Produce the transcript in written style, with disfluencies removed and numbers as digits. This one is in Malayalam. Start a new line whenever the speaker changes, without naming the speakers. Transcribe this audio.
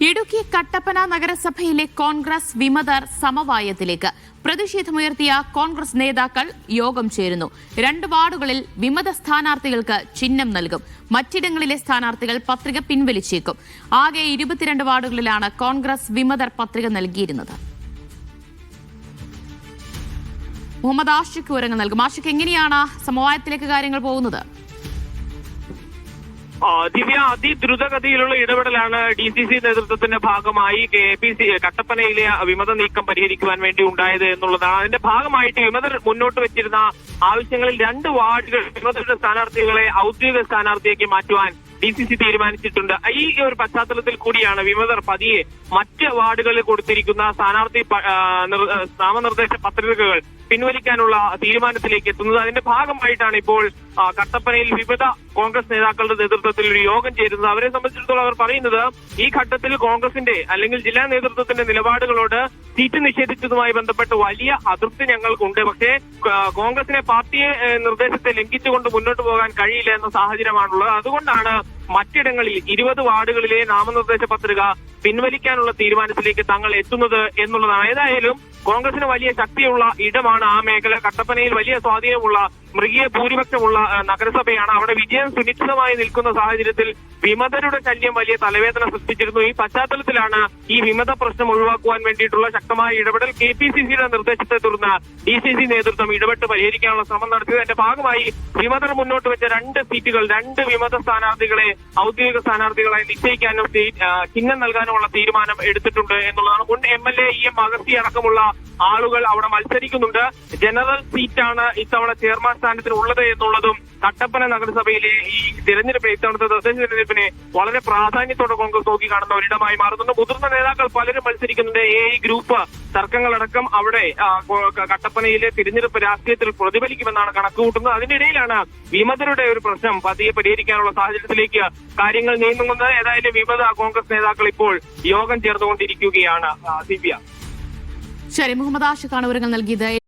ഇടുക്കി കട്ടപ്പന നഗരസഭയിലെ കോൺഗ്രസ് വിമതർ സമവായത്തിലേക്ക് പ്രതിഷേധമുയർത്തിയ കോൺഗ്രസ് നേതാക്കൾ യോഗം ചേരുന്നു. 2 വാർഡുകളിൽ വിമത സ്ഥാനാർത്ഥികൾക്ക് ചിഹ്നം നൽകും. മറ്റിടങ്ങളിലെ സ്ഥാനാർത്ഥികൾ പത്രിക പിൻവലിച്ചേക്കും. ആകെ 22 വാർഡുകളിലാണ് കോൺഗ്രസ് വിമതർ പത്രിക നൽകിയിരുന്നത്. മുഹമ്മദ് ആഷിഖ് വിവരങ്ങൾ നൽകും. ആഷിഖ്, എങ്ങനെയാണ് സമവായത്തിലേക്ക് കാര്യങ്ങൾ പോകുന്നത്?
ദിവ്യ, അതിദ്രുതഗതിയിലുള്ള ഇടപെടലാണ് DCC നേതൃത്വത്തിന്റെ ഭാഗമായി കട്ടപ്പനയിലെ വിമത നീക്കം പരിഹരിക്കുവാൻ വേണ്ടി ഉണ്ടായത് എന്നുള്ളതാണ്. അതിന്റെ ഭാഗമായിട്ട് വിമതർ മുന്നോട്ട് വെച്ചിരുന്ന ആവശ്യങ്ങളിൽ 2 വാർഡുകൾ വിമതരുടെ സ്ഥാനാർത്ഥികളെ ഔദ്യോഗിക സ്ഥാനാർത്ഥിയാക്കി മാറ്റുവാൻ DCC തീരുമാനിച്ചിട്ടുണ്ട്. ഈ ഒരു പശ്ചാത്തലത്തിൽ കൂടിയാണ് വിമതർ പതിയെ മറ്റ് വാർഡുകളിൽ കൊടുത്തിരിക്കുന്ന സ്ഥാനാർത്ഥി നാമനിർദ്ദേശ പത്രികകൾ പിൻവലിക്കാനുള്ള തീരുമാനത്തിലേക്ക് എത്തുന്നത്. അതിന്റെ ഭാഗമായിട്ടാണ് ഇപ്പോൾ കട്ടപ്പനയിൽ വിവിധ കോൺഗ്രസ് നേതാക്കളുടെ നേതൃത്വത്തിൽ ഒരു യോഗം ചേരുന്നത്. അവരെ സംബന്ധിച്ചിടത്തോളം അവർ പറയുന്നത് ഈ ഘട്ടത്തിൽ കോൺഗ്രസിന്റെ അല്ലെങ്കിൽ ജില്ലാ നേതൃത്വത്തിന്റെ നിലപാടുകളോട് സീറ്റ് നിഷേധിച്ചതുമായി ബന്ധപ്പെട്ട് വലിയ അതൃപ്തി ഞങ്ങൾക്കുണ്ട്. പക്ഷേ കോൺഗ്രസിനെ പാർട്ടിയെ നിർദ്ദേശത്തെ ലംഘിച്ചുകൊണ്ട് മുന്നോട്ട് പോകാൻ കഴിയില്ല എന്ന സാഹചര്യമാണുള്ളത്. അതുകൊണ്ടാണ് മറ്റിടങ്ങളിൽ 20 വാർഡുകളിലെ നാമനിർദ്ദേശ പത്രിക പിൻവലിക്കാനുള്ള തീരുമാനത്തിലേക്ക് തങ്ങൾ എത്തുന്നത് എന്നുള്ളതാണ്. ഏതായാലും കോൺഗ്രസിന് വലിയ ശക്തിയുള്ള ഇടമാണ് ആ മേഖല. കട്ടപ്പനയിൽ വലിയ സ്വാധീനമുള്ള മൃഗീയ ഭൂരിപക്ഷമുള്ള നഗരസഭയാണ്. അവിടെ വിജയം സുനിശ്ചിതമായി നിൽക്കുന്ന സാഹചര്യത്തിൽ വിമതരുടെ ശല്യം വലിയ തലവേദന സൃഷ്ടിച്ചിരുന്നു. ഈ പശ്ചാത്തലത്തിലാണ് ഈ വിമത പ്രശ്നം ഒഴിവാക്കുവാൻ വേണ്ടിയിട്ടുള്ള ശക്തമായ ഇടപെടൽ KPCCയുടെ നിർദ്ദേശത്തെ തുടർന്ന് DCC നേതൃത്വം ഇടപെട്ട് പരിഹരിക്കാനുള്ള ശ്രമം നടത്തിയത്. അതിന്റെ ഭാഗമായി വിമതർ മുന്നോട്ട് വെച്ച 2 സീറ്റുകൾ 2 വിമത സ്ഥാനാർത്ഥികളെ ഔദ്യോഗിക സ്ഥാനാർത്ഥികളായി നിശ്ചയിക്കാനും ചിഹ്നം നൽകാനുമുള്ള തീരുമാനം എടുത്തിട്ടുണ്ട് എന്നുള്ളതാണ്. മുൻ MLA EM അഗസ്തി അടക്കമുള്ള ആളുകൾ അവിടെ മത്സരിക്കുന്നുണ്ട്. ജനറൽ സീറ്റാണ് ഇത്തവണ ചെയർമാൻ സ്ഥാനത്തിന് ഉള്ളത് എന്നുള്ളതും കട്ടപ്പന നഗരസഭയിലെ ഈ തിരഞ്ഞെടുപ്പ് ഇത്തവണത്തെ തദ്ദേശ തിരഞ്ഞെടുപ്പിനെ വളരെ പ്രാധാന്യത്തോടെ കോൺഗ്രസ് നോക്കി കാണുന്ന ഒരിടമായി മാറുന്നുണ്ട്. മുതിർന്ന നേതാക്കൾ പലരും മത്സരിക്കുന്നുണ്ട്. AI ഗ്രൂപ്പ് തർക്കങ്ങളടക്കം അവിടെ കട്ടപ്പനയിലെ തിരഞ്ഞെടുപ്പ് രാഷ്ട്രീയത്തിൽ പ്രതിഫലിക്കുമെന്നാണ് കണക്കുകൂട്ടുന്നത്. അതിനിടയിലാണ് വിമതരുടെ ഒരു പ്രശ്നം പതിയെ പരിഹരിക്കാനുള്ള സാഹചര്യത്തിലേക്ക് കാര്യങ്ങൾ നീങ്ങുന്നത്. ഏതായാലും വിമത കോൺഗ്രസ് നേതാക്കൾ ഇപ്പോൾ യോഗം ചേർന്നുകൊണ്ടിരിക്കുകയാണ്. ദിവ്യ,
ശരി, മുഹമ്മദ് ആഷിഖാണ് വിവരങ്ങൾ നൽകിയത്.